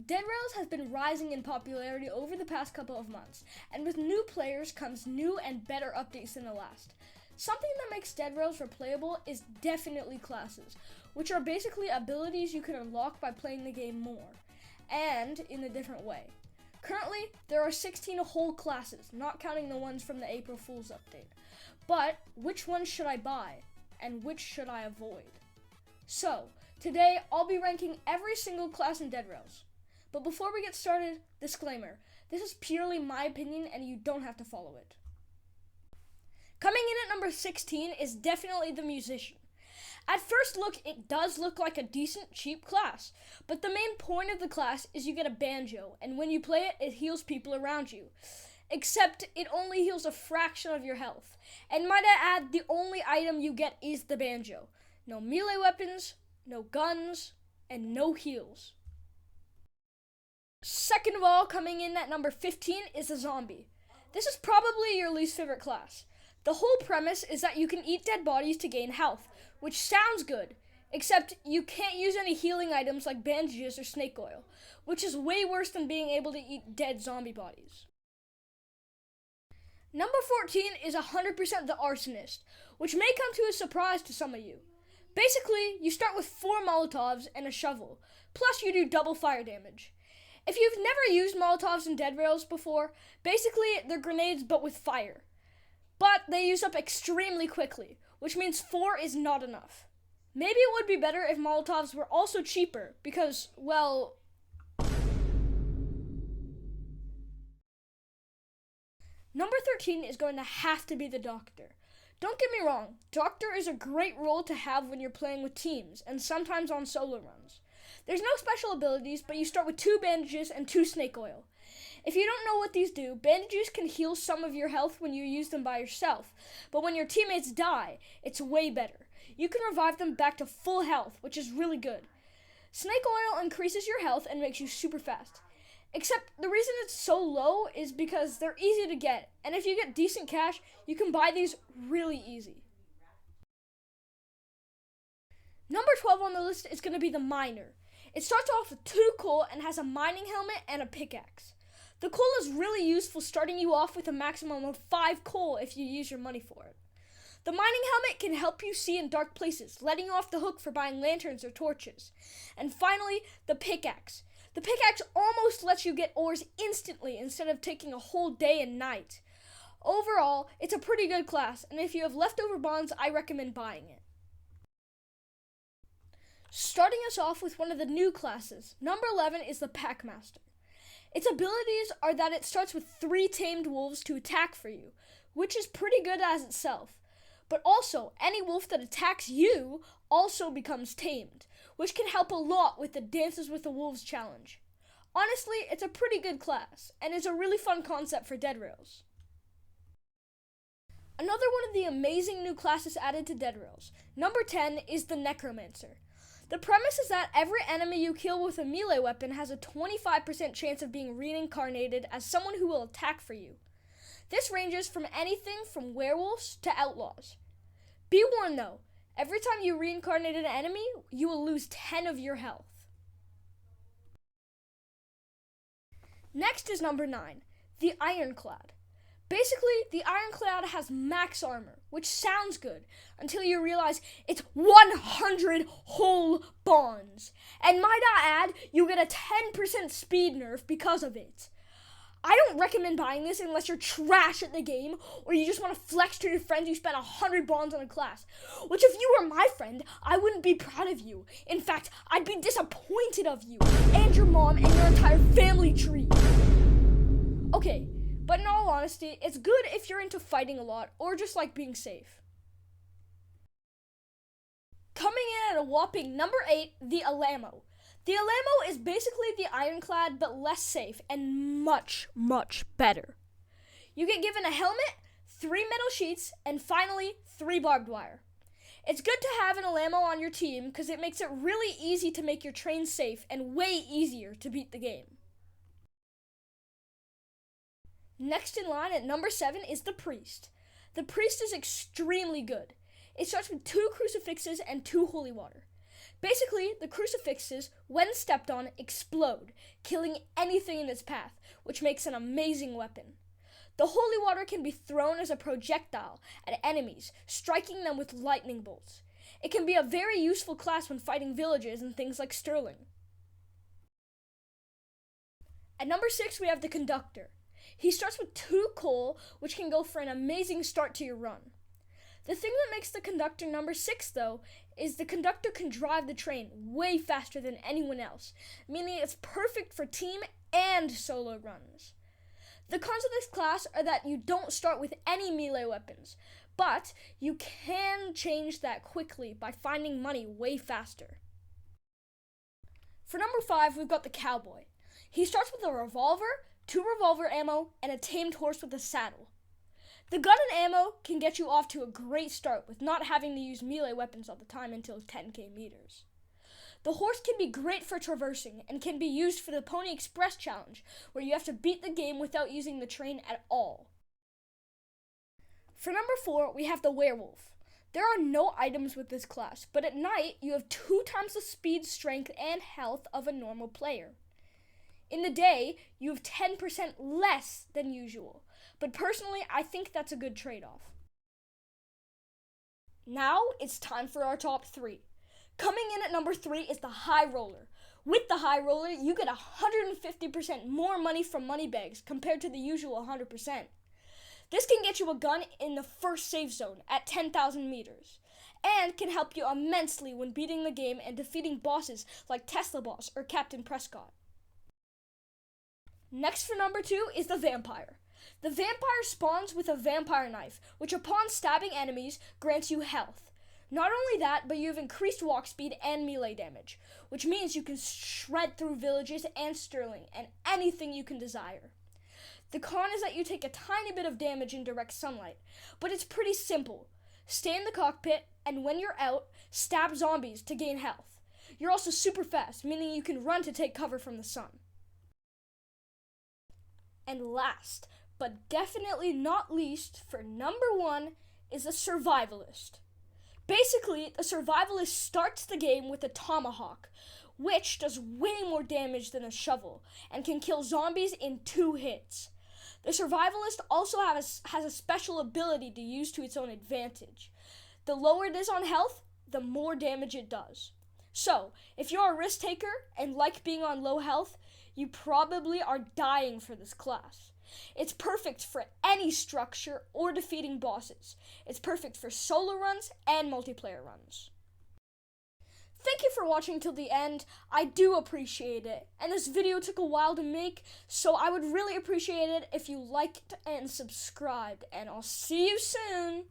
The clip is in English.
Dead Rails has been rising in popularity over the past couple of months, and with new players comes new and better updates than the last. Something that makes Dead Rails replayable is definitely classes, which are basically abilities you can unlock by playing the game more, and in a different way. Currently, there are 16 whole classes, not counting the ones from the April Fool's update. But which ones should I buy, and which should I avoid? So, today I'll be ranking every single class in Dead Rails. But before we get started, disclaimer, this is purely my opinion and you don't have to follow it. Coming in at number 16 is definitely the Musician. At first look, it does look like a decent, cheap class, but the main point of the class is you get a banjo, and when you play it, it heals people around you. Except it only heals a fraction of your health. And might I add, the only item you get is the banjo. No melee weapons, no guns, and no heals. Second of all, coming in at number 15 is the Zombie. This is probably your least favorite class. The whole premise is that you can eat dead bodies to gain health, which sounds good, except you can't use any healing items like bandages or snake oil, which is way worse than being able to eat dead zombie bodies. Number 14 is 100% the Arsonist, which may come to a surprise to some of you. Basically, you start with 4 Molotovs and a shovel, plus you do double fire damage. If you've never used Molotovs in Dead Rails before, basically they're grenades but with fire. But they use up extremely quickly, which means 4 is not enough. Maybe it would be better if Molotovs were also cheaper, because, well... Number 13 is going to have to be the Doctor. Don't get me wrong, Doctor is a great role to have when you're playing with teams, and sometimes on solo runs. There's no special abilities, but you start with 2 bandages and 2 snake oil. If you don't know what these do, bandages can heal some of your health when you use them by yourself, but when your teammates die, it's way better. You can revive them back to full health, which is really good. Snake oil increases your health and makes you super fast. Except the reason it's so low is because they're easy to get, and if you get decent cash, you can buy these really easy. Number 12 on the list is going to be the Miner. It starts off with 2 coal and has a mining helmet and a pickaxe. The coal is really useful, starting you off with a maximum of 5 coal if you use your money for it. The mining helmet can help you see in dark places, letting you off the hook for buying lanterns or torches. And finally, the pickaxe. The pickaxe almost lets you get ores instantly instead of taking a whole day and night. Overall, it's a pretty good class, and if you have leftover bonds, I recommend buying it. Starting us off with one of the new classes, number 11 is the Packmaster. Its abilities are that it starts with 3 tamed wolves to attack for you, which is pretty good as itself. But also, any wolf that attacks you also becomes tamed, which can help a lot with the Dances with the Wolves challenge. Honestly, it's a pretty good class, and is a really fun concept for Dead Rails. Another one of the amazing new classes added to Dead Rails, number 10, is the Necromancer. The premise is that every enemy you kill with a melee weapon has a 25% chance of being reincarnated as someone who will attack for you. This ranges from anything from werewolves to outlaws. Be warned though, every time you reincarnate an enemy, you will lose 10 of your health. Next is number 9, the Ironclad. Basically, the Ironclad has max armor, which sounds good, until you realize it's 100 whole bonds. And might I add, you get a 10% speed nerf because of it. I don't recommend buying this unless you're trash at the game, or you just want to flex to your friends you spent 100 bonds on a class. Which if you were my friend, I wouldn't be proud of you. In fact, I'd be disappointed of you, and your mom, and your entire family tree. Okay. But in all honesty, it's good if you're into fighting a lot or just like being safe. Coming in at a whopping number 8, the Alamo. The Alamo is basically the Ironclad but less safe and much, much better. You get given a helmet, 3 metal sheets, and finally 3 barbed wire. It's good to have an Alamo on your team because it makes it really easy to make your train safe and way easier to beat the game. Next in line at number 7 is the Priest. The Priest is extremely good. It starts with 2 crucifixes and 2 holy water. Basically, the crucifixes, when stepped on, explode, killing anything in its path, which makes an amazing weapon. The holy water can be thrown as a projectile at enemies, striking them with lightning bolts. It can be a very useful class when fighting villages and things like Sterling. At number 6, we have the Conductor. He starts with 2 coal, which can go for an amazing start to your run. The thing that makes the Conductor number 6, though, is the Conductor can drive the train way faster than anyone else, meaning it's perfect for team and solo runs. The cons of this class are that you don't start with any melee weapons, but you can change that quickly by finding money way faster. For number 5, we've got the Cowboy. He starts with a revolver, 2 revolver ammo, and a tamed horse with a saddle. The gun and ammo can get you off to a great start with not having to use melee weapons all the time until 10k meters. The horse can be great for traversing and can be used for the Pony Express challenge, where you have to beat the game without using the train at all. For number 4, we have the Werewolf. There are no items with this class, but at night you have 2 times the speed, strength, and health of a normal player. In the day, you have 10% less than usual, but personally, I think that's a good trade-off. Now, it's time for our top 3. Coming in at number 3 is the High Roller. With the High Roller, you get 150% more money from money bags compared to the usual 100%. This can get you a gun in the first safe zone at 10,000 meters, and can help you immensely when beating the game and defeating bosses like Tesla Boss or Captain Prescott. Next for number 2 is the Vampire. The Vampire spawns with a vampire knife, which upon stabbing enemies grants you health. Not only that, but you have increased walk speed and melee damage, which means you can shred through villages and Sterling and anything you can desire. The con is that you take a tiny bit of damage in direct sunlight, but it's pretty simple. Stay in the cockpit, and when you're out, stab zombies to gain health. You're also super fast, meaning you can run to take cover from the sun. And last, but definitely not least, for number 1 is a Survivalist. Basically, the Survivalist starts the game with a tomahawk, which does way more damage than a shovel, and can kill zombies in 2 hits. The Survivalist also has a special ability to use to its own advantage. The lower it is on health, the more damage it does. So, if you're a risk taker and like being on low health, you probably are dying for this class. It's perfect for any structure or defeating bosses. It's perfect for solo runs and multiplayer runs. Thank you for watching till the end. I do appreciate it. And this video took a while to make, so I would really appreciate it if you liked and subscribed. And I'll see you soon.